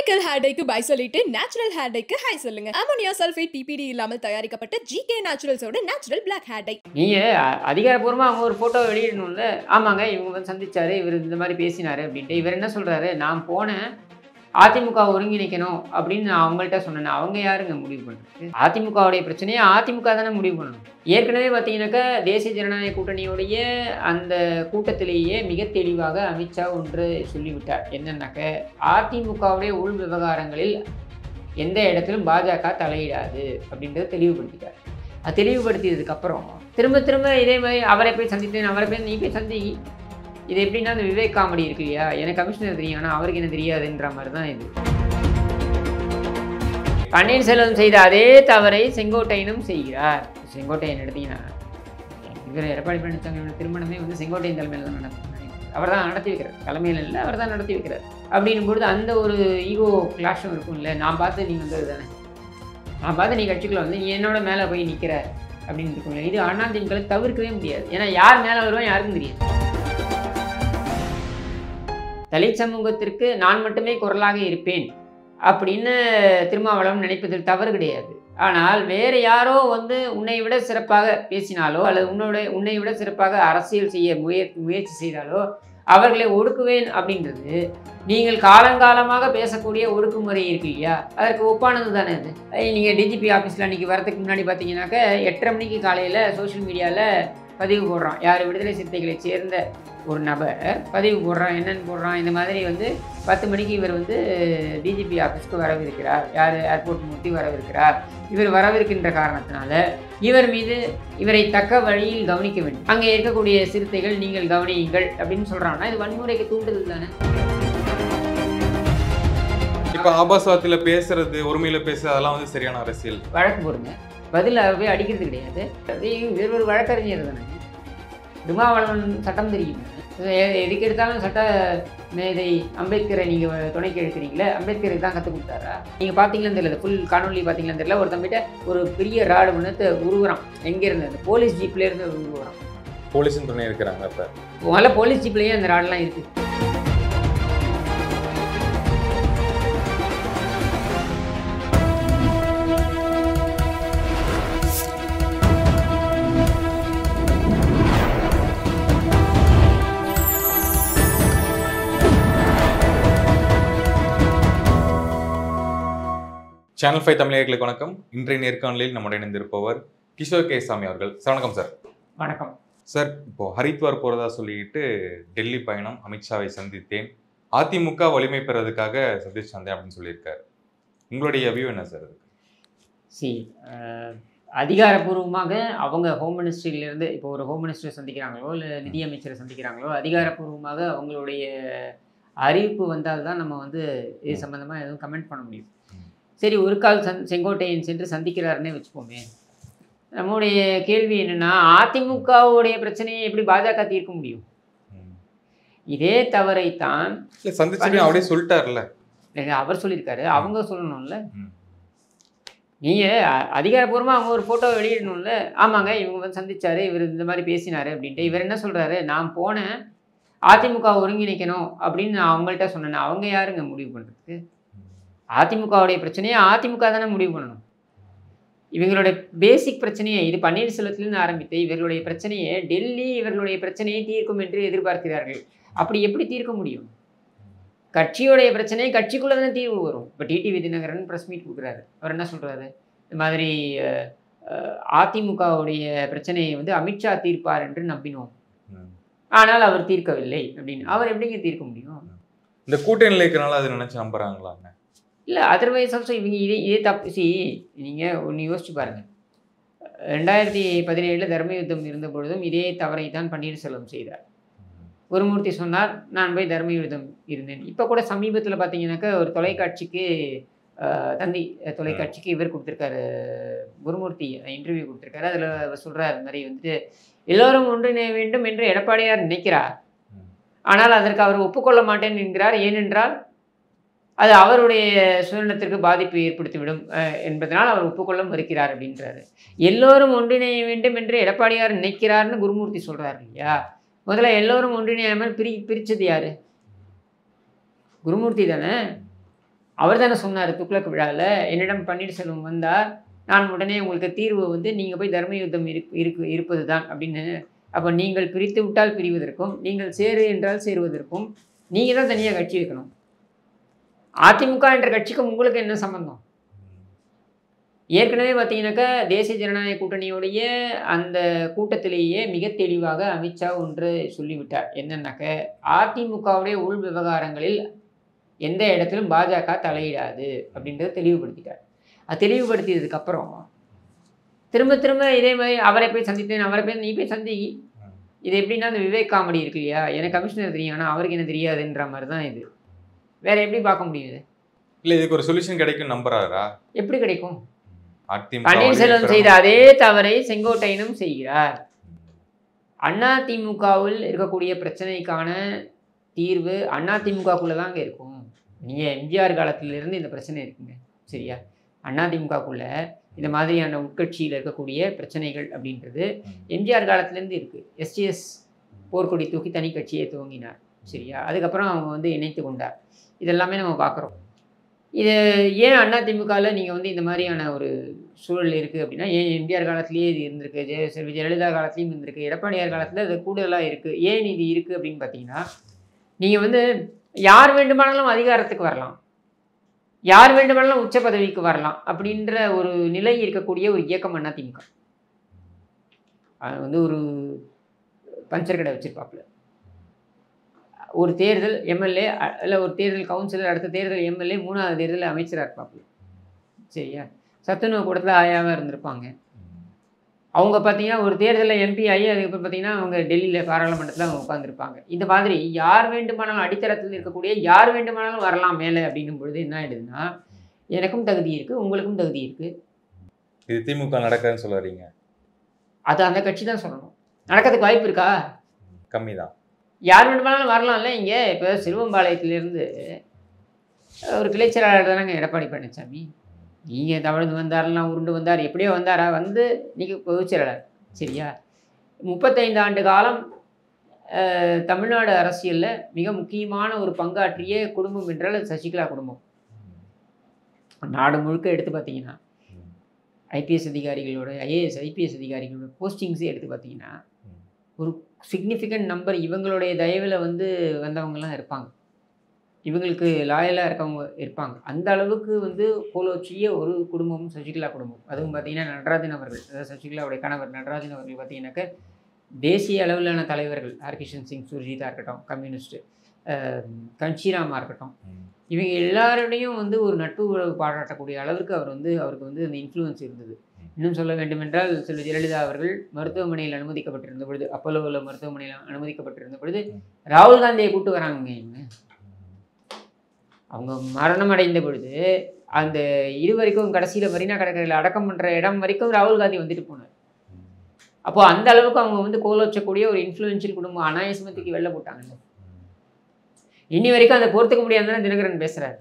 Chemical hair டைக்கு bye சொல்லிட்டு natural hair டைக்கு ஹை சொல்லுங்க. அமோனியா சல்ஃபேட் பிபிடி இல்லாமல் தயாரிக்கப்பட்ட ஜிகே நேச்சுரல்ஸோட நேச்சுரல் பிளாக் ஹேர் டை. நீங்க அதிகாரப்பூர்வமா அவங்க ஒரு போட்டோ வெளியிடணும்ல. ஆமாங்க இவங்க வந்து சந்திச்சாரு, இவர் இந்த மாதிரி பேசினாரு அப்படின்ட்டு. இவர் என்ன சொல்றாரு, நான் போனேன் அதிமுக ஒருங்கிணைக்கணும் அப்படின்னு நான் அவங்கள்ட்ட சொன்னேன். அவங்க யாருங்க முடிவு பண்ணுறது? அதிமுகவுடைய பிரச்சனையை அதிமுக தானே முடிவு பண்ணணும். ஏற்கனவே பார்த்தீங்கன்னாக்கா தேசிய ஜனநாயக கூட்டணியோடைய அந்த கூட்டத்திலேயே மிக தெளிவாக அமித்ஷா ஒன்று சொல்லிவிட்டார். என்னன்னாக்க அதிமுகவுடைய உள் விவகாரங்களில் எந்த இடத்திலும் பாஜக தலையிடாது அப்படின்றத தெளிவுபடுத்திட்டார். அது தெளிவுபடுத்தியதுக்கப்புறம் திரும்ப இதே மாதிரி அவரை போய் சந்தித்தேன், அவரை போய் நீ போய் சந்தி. இது எப்படின்னா அந்த விவேக் காமெடி இருக்கு இல்லையா, எனக்கு கமிஷனர் தெரியும் ஆனால் அவருக்கு என்ன தெரியாதுன்ற மாதிரி தான் இது. பன்னீர்செல்வம் செய்த அதே தவறை செங்கோட்டையனும் செய்கிறார். செங்கோட்டையன் எடுத்தீங்கன்னா இவர் எடப்பாடி பழனிசாமியோட திருமணமே வந்து செங்கோட்டையன் தலைமையில் தான் நடத்துகிறார். அவர் தான் நடத்தி வைக்கிறார், தலைமையில் இல்லை அவர் தான் நடத்தி வைக்கிறார். அப்படின்னும் பொழுது அந்த ஒரு ஈகோ கிளாஷும் இருக்கும் இல்லை. நான் பார்த்து நீ வந்தது தானே, நான் பார்த்து நீ கட்சிக்குள்ள வந்து நீ என்னோட மேலே போய் நிற்கிற அப்படின்னு இருக்கும்ல. இது அதிமுக தவிர்க்கவே முடியாது. ஏன்னா யார் மேலே வருவான் யாருக்கும் தெரியாது. தலித் சமூகத்திற்கு நான் மட்டுமே குரலாக இருப்பேன் அப்படின்னு திருமாவளவன் நினைப்பதில் தவறு கிடையாது. ஆனால் வேறு யாரோ வந்து உன்னை விட சிறப்பாக பேசினாலோ அல்லது உன்னை விட சிறப்பாக அரசியல் செய்ய முயற்சி செய்தாலோ அவர்களை ஒடுக்குவேன் அப்படின்றது நீங்கள் காலங்காலமாக பேசக்கூடிய ஒடுக்குமுறை இருக்கு இல்லையா, அதற்கு ஒப்பானது தானே அது. நீங்கள் டிஜிபி ஆஃபீஸில் அன்றைக்கி வரதுக்கு முன்னாடி பார்த்தீங்கன்னாக்க 8:30 மணிக்கு காலையில் சோஷியல் மீடியாவில் பதிவு போடுறான். யார் விடுதலை சிறுத்தைகளை சேர்ந்த ஒரு நபர் பதிவு போடுறான். என்னென்னு போடுறான், இந்த மாதிரி வந்து 10 மணிக்கு இவர் வந்து டிஜிபி ஆஃபீஸ்க்கு வரவிருக்கிறார், யார் ஏர்போர்ட் மூர்த்தி வரவிருக்கிறார். இவர் வரவிருக்கின்ற காரணத்தினால இவர் மீது இவரை தக்க வழியில் கவனிக்க வேண்டும், அங்கே இருக்கக்கூடிய சிறுத்தைகள் நீங்கள் கவனியுங்கள் அப்படின்னு சொல்கிறாங்கன்னா இது வன்முறைக்கு தூண்டுதல் தானே. இப்போ ஆபாசத்தில் பேசுறது, உரிமையில் பேசுறது அதெல்லாம் வந்து சரியான அரசியல். வழக்கு போடுங்க, பதில் போய் அடிக்கிறது கிடையாது. வேறு ஒரு வழக்கறிஞர் தானே. திருமாவளவன் சட்டம் தெரியும், எதுக்கு எடுத்தாலும் சட்ட மேதை அம்பேத்கரை நீங்கள் துணைக்கு எடுக்கிறீங்களே, அம்பேத்கருக்கு தான் கற்றுக் கொடுத்தாரா? நீங்கள் பார்த்தீங்களான்னு தெரியல, ஃபுல் காணொலி பார்த்தீங்களான்னு தெரியல. ஒரு தம்பிட்ட ஒரு பெரிய ராடு ஒன்று உருவுறான். எங்கேருந்து? அந்த போலீஸ் ஜீப்லேருந்து உருவுறான். போலீஸும் துணை இருக்கிறாங்க. அப்போ முதல்ல போலீஸ் ஜீப்லேயே அந்த ராடெலாம் இருக்குது. சேனல் 5 தமிழர்களுக்கு வணக்கம். இன்றைய நேர்காணலில் நம்முடைய இணைந்திருப்பவர் கிஷோர் கே சாமி அவர்கள். சார் வணக்கம். சார் வணக்கம். சார், இப்போ ஹரித்வார் போகிறதா சொல்லிட்டு டெல்லி பயணம், அமித்ஷாவை சந்தித்தேன், அதிமுக வலிமை பெறதுக்காக சந்திச்சு வந்தேன் அப்படின்னு சொல்லியிருக்காரு. உங்களுடைய வியூ என்ன சார் அதுக்கு? அதிகாரப்பூர்வமாக அவங்க ஹோம் மினிஸ்ட்ரியிலேருந்து இப்போ ஒரு ஹோம் மினிஸ்டரை சந்திக்கிறாங்களோ இல்லை நிதியமைச்சரை சந்திக்கிறாங்களோ, அதிகாரப்பூர்வமாக அவங்களுடைய அறிவிப்பு வந்தால் தான் நம்ம வந்து இது சம்மந்தமாக எதுவும் கமெண்ட் பண்ண முடியும். சரி, ஒரு கால் செங்கோட்டையன் சென்று சந்திக்கிறாருன்னே வச்சுப்போமே. நம்முடைய கேள்வி என்னென்னா, அதிமுகவுடைய பிரச்சனையை எப்படி பாஜக தீர்க்க முடியும்? இதே தவறைத்தான் அப்படியே சொல்லிட்டார்ல, அவர் சொல்லியிருக்காரு, அவங்க சொல்லணும்ல. நீங்கள் அதிகாரப்பூர்வமாக அவங்க ஒரு ஃபோட்டோ வெளியிடணும்ல. ஆமாங்க இவங்க வந்து சந்திச்சாரு, இவர் இந்த மாதிரி பேசினார் அப்படின்ட்டு. இவர் என்ன சொல்கிறாரு, நான் போனேன் அதிமுக ஒருங்கிணைக்கணும் அப்படின்னு நான் அவங்கள்ட்ட சொன்னேன். அவங்க யாருங்க முடிவு பண்ணுறதுக்கு? அதிமுகவுடைய பிரச்சனையை அதிமுக தானே முடிவு பண்ணணும். இவங்களுடைய பேசிக் பிரச்சனையை, இது பன்னீர்செல்வத்திலிருந்து ஆரம்பித்து இவர்களுடைய பிரச்சனையை டெல்லி இவர்களுடைய பிரச்சனையை தீர்க்கும் என்று எதிர்பார்க்கிறார்கள். அப்படி எப்படி தீர்க்க முடியும்? கட்சியோடைய பிரச்சனையை கட்சிக்குள்ளே தானே தீர்வு வரும். இப்போ டிடிவி தினகரன் ப்ரெஸ் மீட் கொடுக்குறாரு. அவர் என்ன சொல்கிறாரு, இந்த மாதிரி அதிமுகவுடைய பிரச்சனையை வந்து அமித்ஷா தீர்ப்பார் என்று நம்பினோம், ஆனால் அவர் தீர்க்கவில்லை அப்படின்னு. அவர் எப்படிங்க தீர்க்க முடியும்? இந்த கூட்டணியில் இருக்கிறனால அதை நினச்சி நம்புறாங்களா? இல்லை, அதர்வைஸ் ஆல்சோ இவங்க இதே தப்பு. நீங்கள் ஒன்று யோசிச்சு பாருங்கள். 2017 தர்ம யுத்தம் இருந்த பொழுதும் இதே தவறை தான் பன்னீர்செல்வம் செய்தார். குருமூர்த்தி சொன்னார், நான் போய் தர்ம யுத்தம் இருந்தேன். இப்போ கூட சமீபத்தில் பார்த்தீங்கன்னாக்கா ஒரு தொலைக்காட்சிக்கு தந்தி தொலைக்காட்சிக்கு இவர் கொடுத்துருக்காரு, குருமூர்த்தி இன்டர்வியூ கொடுத்துருக்காரு. அதில் சொல்கிறார், இந்த மாதிரி வந்துட்டு எல்லோரும் ஒன்றிணைய வேண்டும் என்று எடப்பாடியார் நினைக்கிறார், ஆனால் அதற்கு அவர் ஒப்புக்கொள்ள மாட்டேன் என்கிறார். ஏனென்றால் அது அவருடைய சுதந்திரத்திற்கு பாதிப்பு ஏற்படுத்திவிடும் என்பதனால் அவர் ஒப்புக்கொள்ள மறுக்கிறார் அப்படின்றாரு. எல்லோரும் ஒன்றிணைய வேண்டும் என்று எடப்பாடியார் நினைக்கிறார்னு குருமூர்த்தி சொல்கிறார் இல்லையா. முதல்ல எல்லோரும் ஒன்றிணையாமல் பிரித்தது யார்? குருமூர்த்தி தானே. அவர் தானே சொன்னார் துக்ளக் விழாவில், என்னிடம் பன்னீர்செல்வம் வந்தார், நான் உடனே உங்களுக்கு தீர்வு வந்து நீங்கள் போய் தர்ம யுத்தம் இருப்பது தான் அப்படின்னு. அப்போ நீங்கள் பிரித்து விட்டால் பிரிவதற்கும், நீங்கள் சேரு என்றால் சேருவதற்கும் நீங்கள் தான் தனியாக கட்சி வைக்கணும். அதிமுக என்ற கட்சிக்கும் உங்களுக்கு என்ன சம்பந்தம்? ஏற்கனவே பார்த்தீங்கன்னாக்கா தேசிய ஜனநாயக கூட்டணியோடைய அந்த கூட்டத்திலேயே மிக தெளிவாக அமித்ஷா ஒன்று சொல்லிவிட்டார். என்னன்னாக்க, அதிமுகவுடைய உள் விவகாரங்களில் எந்த இடத்திலும் பாஜக தலையிடாது அப்படின்றத தெளிவுபடுத்திட்டார். அது தெளிவுபடுத்தியதுக்கப்புறம் திரும்ப திரும்ப இதே மாதிரி அவரை போய் சந்தித்தேன், அவரை போய் நீ போய் சந்தி. இது எப்படின்னா அந்த விவேக் காமெடி இருக்கு இல்லையா, எனக்கு கமிஷனர் தெரியும் ஆனால் அவருக்கு என்ன தெரியாதுன்ற மாதிரி தான் இது. வேற எப்படி பார்க்க முடியுது? இல்லை, இதுக்கு ஒரு சொல்யூஷன் கிடைக்கும் நம்புறாரா? எப்படி கிடைக்கும்? அதிமுக பன்னீர்செல்வம் செய்த அதே தவறை செங்கோட்டையனும் செய்கிறார். அதிமுகவில் இருக்கக்கூடிய பிரச்சனைக்கான தீர்வு அதிமுகக்குள்ளே தாங்க இருக்கும். நீங்கள் எம்ஜிஆர் காலத்திலிருந்து இந்த பிரச்சனை இருக்குங்க, சரியா? அதிமுகக்குள்ளே இந்த மாதிரியான உட்கட்சியில் இருக்கக்கூடிய பிரச்சனைகள் அப்படின்றது எம்ஜிஆர் காலத்திலேருந்து இருக்குது. எஸ்டிஎஸ் போர்க்கொடி தூக்கி தனி கட்சியை துவங்கினார், சரியா? அதுக்கப்புறம் அவங்க வந்து இணைத்து கொண்டார். இதெல்லாமே நம்ம பார்க்குறோம். இது ஏன் அதிமுகவில் நீங்கள் வந்து இந்த மாதிரியான ஒரு சூழல் இருக்குது அப்படின்னா, ஏன் எம்ஜிஆர் காலத்திலேயே இது இருந்திருக்கு, ஜெயலலிதா காலத்துலேயும் இருந்திருக்கு, எடப்பாடியார் காலத்தில் அது கூடுதலாக இருக்குது. ஏன் இது இருக்குது அப்படின்னு பார்த்தீங்கன்னா, நீங்கள் வந்து யார் வேண்டுமானாலும் அதிகாரத்துக்கு வரலாம், யார் வேண்டுமானாலும் உச்ச பதவிக்கு வரலாம் அப்படின்ற ஒரு நிலை இருக்கக்கூடிய ஒரு இயக்கம் அதிமுக. அது வந்து ஒரு பஞ்சர் கடை வச்சுருப்பாப்புல. ஒரு தேர்தல் எம்எல்ஏ, இல்லை ஒரு தேர்தல் கவுன்சிலர், அடுத்த தேர்தல் எம்எல்ஏ, மூணாவது தேர்தல் அமைச்சராக இருப்பாப்புல, சரியா? சத்துணவு கூடத்தில் ஆயாவாக இருந்திருப்பாங்க. அவங்க பார்த்தீங்கன்னா ஒரு தேர்தலில் எம்பி ஆகி அதுக்கப்புறம் பார்த்தீங்கன்னா அவங்க டெல்லியில் பாராளுமன்றத்தில் அவங்க உட்காந்துருப்பாங்க. இந்த மாதிரி யார் வேண்டுமானாலும் அடித்தளத்தில் இருக்கக்கூடிய யார் வேண்டுமானாலும் வரலாம் மேலே அப்படிங்கும் பொழுது என்ன ஆகிடுதுன்னா, எனக்கும் தகுதி இருக்குது, உங்களுக்கும் தகுதி இருக்குது. இது திமுக நடக்காதுன்னு சொல்ல வரீங்க? அது அந்த கட்சி தான் சொல்லணும். நடக்கிறதுக்கு வாய்ப்பு இருக்கா? கம்மி தான். யார் வேண்டுமானாலும் வரலாம்ல. இங்கே இப்போ சிறுவம்பாளையத்திலேருந்து ஒரு கிளைச்செயலாளர் தானேங்க எடப்பாடி பழனிசாமி. நீங்கள் தவழ்ந்து வந்தாரெல்லாம் உருண்டு வந்தார், எப்படியோ வந்தாரா, வந்து நீங்கள் பொதுச்செயலாளர், சரியா? 35 ஆண்டு காலம் தமிழ்நாடு அரசியலில் மிக முக்கியமான ஒரு பங்காற்றிய குடும்பம் என்றால் சசிகலா குடும்பம். நாடு முழுக்க எடுத்து பார்த்தீங்கன்னா ஐபிஎஸ் அதிகாரிகளோட, ஐஏஎஸ் ஐபிஎஸ் அதிகாரிகளோட போஸ்டிங்ஸே எடுத்து பார்த்தீங்கன்னா ஒரு சிக்னிஃபிகண்ட் நம்பர் இவங்களுடைய தயவில் வந்து வந்தவங்கலாம் இருப்பாங்க, இவங்களுக்கு லாயலாக இருக்கவங்க இருப்பாங்க. அந்த அளவுக்கு வந்து கோலோச்சிய ஒரு குடும்பமும் சசிகலா குடும்பம். அதுவும் பார்த்தீங்கன்னா நடராஜன் அவர்கள், அதாவது சசிகலாவுடைய கணவர் நடராஜன் அவர்கள் பார்த்தீங்கன்னாக்க தேசிய அளவிலான தலைவர்கள், ஹர்கிஷன் சிங் சுர்ஜிதா இருக்கட்டும், கம்யூனிஸ்ட்டு கன்ஷிராமா இருக்கட்டும், இவங்க எல்லாரோடையும் வந்து ஒரு நட்பு உறவு பாராட்டக்கூடிய அளவிற்கு அவருக்கு வந்து அந்த இன்ஃப்ளூயன்ஸ் இருந்தது. இன்னும் சொல்ல வேண்டுமென்றால் செல்வி ஜெயலலிதா அவர்கள் மருத்துவமனையில் அனுமதிக்கப்பட்டிருந்த பொழுது, அப்போலோவில் மருத்துவமனையில் அனுமதிக்கப்பட்டிருந்த பொழுது ராகுல் காந்தியை கூப்பிட்டு வராங்க. இவங்க அவங்க மரணம் அடைந்த பொழுது அந்த இது வரைக்கும் கடைசியில் மரீனா கடற்கரையில் அடக்கம் பண்ணுற இடம் வரைக்கும் ராகுல் காந்தி வந்துட்டு போனார். அப்போது அந்த அளவுக்கு அவங்க வந்து கோலோச்சக்கூடிய ஒரு இன்ஃப்ளூயன்ஷியல் குடும்பம் அனாயசமத்துக்கு வெளில போட்டாங்கல்ல. இனி வரைக்கும் அதை பொறுத்துக்க முடியாதுன்னு தினகரன் பேசுகிறார்.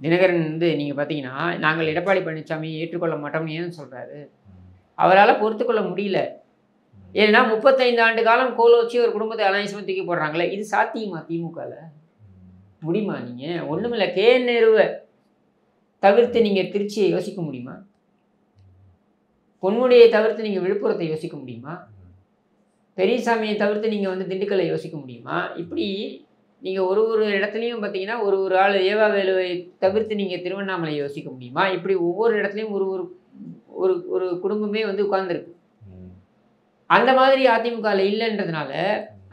தினகரன் வந்து நீங்கள் பார்த்தீங்கன்னா, நாங்கள் எடப்பாடி பழனிசாமி ஏற்றுக்கொள்ள மாட்டோம்னு ஏன்னு சொல்கிறாரு? அவரால் பொறுத்துக்கொள்ள முடியல. ஏன்னா 35 ஆண்டு காலம் கோலோச்சி ஒரு குடும்பத்தை அனாயசமாக தூக்கி போடுறாங்களே, இது சாத்தியமா திமுகவில்? முடியுமா? நீங்கள் ஒன்றுமில்லை, கே.என். நேருவை தவிர்த்து நீங்கள் திருச்சியை யோசிக்க முடியுமா? பொன்முடியை தவிர்த்து நீங்கள் விழுப்புரத்தை யோசிக்க முடியுமா? பெரியசாமியை தவிர்த்து நீங்கள் வந்து திண்டுக்கல்லை யோசிக்க முடியுமா? இப்படி நீங்கள் ஒரு இடத்துலையும் பார்த்தீங்கன்னா ஒரு ஆள் ஏவா வேலுவை தவிர்த்து நீங்கள் திருவண்ணாமலை யோசிக்க முடியுமா? இப்படி ஒவ்வொரு இடத்துலையும் ஒரு ஒரு குடும்பமே வந்து உட்கார்ந்துருக்கு. அந்த மாதிரி அதிமுகவில் இல்லைன்றதுனால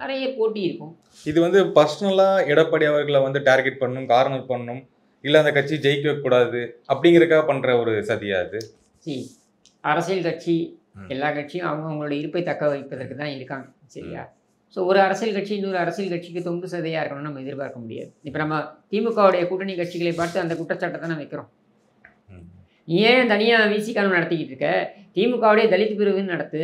நிறைய போட்டி இருக்கும். இது வந்து பர்சனலாக எடப்பாடி அவர்களை வந்து டார்கெட் பண்ணணும், கார்னர் பண்ணணும், இல்லை அந்த கட்சி ஜெயிக்க கூடாது அப்படிங்கிறதுக்காக பண்ணுற ஒரு சதியா அது? அரசியல் கட்சி எல்லா கட்சியும் அவங்களோட இருப்பை தக்க வைப்பதற்கு தான் இருக்காங்க, சரியா? ஸோ ஒரு அரசியல் கட்சி இன்னொரு அரசியல் கட்சிக்கு தொங்கு சதையாக இருக்கணும்னு நம்ம எதிர்பார்க்க முடியாது. இப்போ நம்ம திமுகவுடைய கூட்டணி கட்சிகளை பார்த்து அந்த குற்றச்சாட்டை தான் வைக்கிறோம். நீ ஏன் தனியாக விசிகாலம் நடத்திக்கிட்டு இருக்க? திமுகவுடைய தலித் பிரிவுன்னு நடத்து.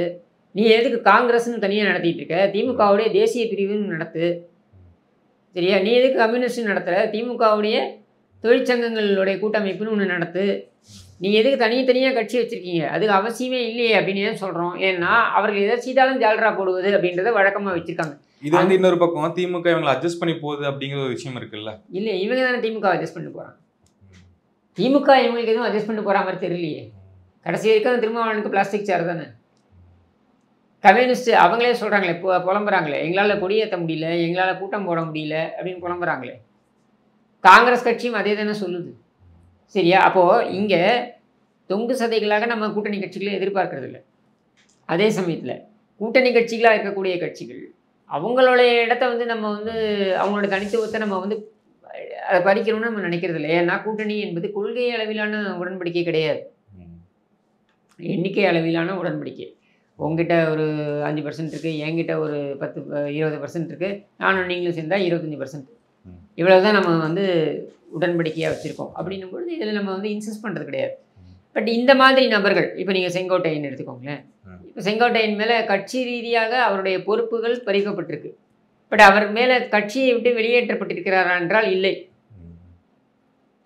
நீ எதுக்கு காங்கிரஸ்ன்னு தனியாக நடத்திட்டு இருக்க? திமுகவுடைய தேசிய பிரிவுன்னு நடத்து, சரியா? நீ எதுக்கு கம்யூனிஸ்ட்னு நடத்துகிற? திமுகவுடைய தொழிற்சங்கங்களுடைய கூட்டமைப்புன்னு ஒன்று நடத்து. நீ எதுக்கு தனித்தனியாக கட்சி வச்சுருக்கீங்க? அதுக்கு அவசியமே இல்லையே அப்படின்னு ஏன் சொல்கிறோம்? ஏன்னா அவர்கள் எதை செய்தாலும் ஜால்ரா போடுவது அப்படின்றத வழக்கமாக வச்சுருக்காங்க. இது வந்து இன்னொரு பக்கம் திமுக இவங்களை அட்ஜஸ்ட் பண்ணி போகுது அப்படிங்கிற ஒரு விஷயம் இருக்குல்ல? இல்லை, இவங்க தானே திமுக அட்ஜஸ்ட் பண்ணி போகிறாங்க. திமுக இவங்களுக்கு எதுவும் அட்ஜஸ்ட் பண்ணி போகிற மாதிரி தெரியலையே. கடைசி வரைக்கும் திருமாவளவனுக்கு பிளாஸ்டிக் சேர் தானே. கம்யூனிஸ்ட் அவங்களே சொல்கிறாங்களே, புலம்புறாங்களே, எங்களால் கொடியேற்ற முடியல, எங்களால் கூட்டம் போட முடியல அப்படின்னு புலம்புறாங்களே. காங்கிரஸ் கட்சியும் அதே தானே சொல்லுது. சரியா? அப்போது இங்கே தொங்கு சதைகளாக நம்ம கூட்டணி கட்சிகளை எதிர்பார்க்கறது இல்லை. அதே சமயத்தில் கூட்டணி கட்சிகளாக இருக்கக்கூடிய கட்சிகள் அவங்களுடைய இடத்த வந்து நம்ம வந்து அவங்களோட தனித்துவத்தை நம்ம வந்து அதை பறிக்கணும்னு நம்ம நினைக்கிறது இல்லை. ஏன்னா கூட்டணி என்பது கொள்கை அளவிலான உடன்படிக்கை கிடையாது, எண்ணிக்கை அளவிலான உடன்படிக்கை. உங்ககிட்ட ஒரு 5% இருக்குது, என்கிட்ட ஒரு 20% இருக்குது, நானும் நீங்களும் சேர்ந்தால் 25%. இவ்வளோ தான் நம்ம வந்து உடன்படிக்கையாக வச்சுருக்கோம். அப்படின்னும் பொழுது இதில் நம்ம வந்து இன்சிஸ்ட் பண்ணுறது கிடையாது. பட் இந்த மாதிரி நபர்கள், இப்போ நீங்கள் செங்கோட்டையன் எடுத்துக்கோங்களேன். இப்போ செங்கோட்டையன் மேலே கட்சி ரீதியாக அவருடைய பொறுப்புகள் பறிக்கப்பட்டிருக்கு. பட் அவர் மேலே கட்சியை விட்டு வெளியேற்றப்பட்டிருக்கிறாரா என்றால் இல்லை.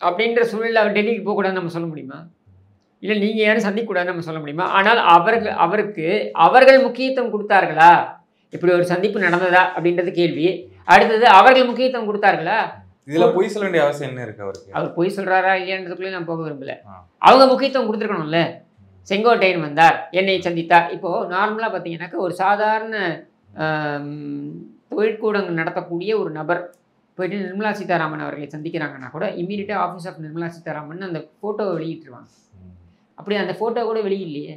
அப்படின்ற சூழலில் அவர் டெல்லிக்கு போகக்கூடாதுன்னு நம்ம சொல்ல முடியுமா? இல்லை நீங்கள் யாரும் சந்திக்கக்கூடாதுன்னு நம்ம சொல்ல முடியுமா? ஆனால் அவருக்கு அவர்கள் முக்கியத்துவம் கொடுத்தார்களா? இப்படி ஒரு சந்திப்பு நடந்ததா அப்படின்றது கேள்வி. அடுத்தது அவர்கள் முக்கியத்துவம் கொடுத்தார்களா? இதுல பொய் சொல்ல வேண்டிய அவசியம் என்ன இருக்கு அவருக்கு? அவர் பொய் சொல்றாரா இல்லையான்றதுக்குள்ளே நான் போக விரும்பல. அவங்க முக்கியத்துவம் கொடுத்துருக்கணும்ல. செங்கோட்டையன் வந்தார், என்னை சந்தித்தார். இப்போது நார்மலாக பார்த்தீங்கன்னாக்கா ஒரு சாதாரண தொழிற்கூடங்கள் நடத்தக்கூடிய ஒரு நபர் போயிட்டு நிர்மலா சீதாராமன் அவர்களை சந்திக்கிறாங்கன்னா கூட இம்மீடியட்டாக ஆஃபீஸ் ஆஃப் நிர்மலா சீதாராமன் அந்த ஃபோட்டோவை வெளியிட்டுருவாங்க. அப்படி அந்த ஃபோட்டோ கூட வெளியில்லையே.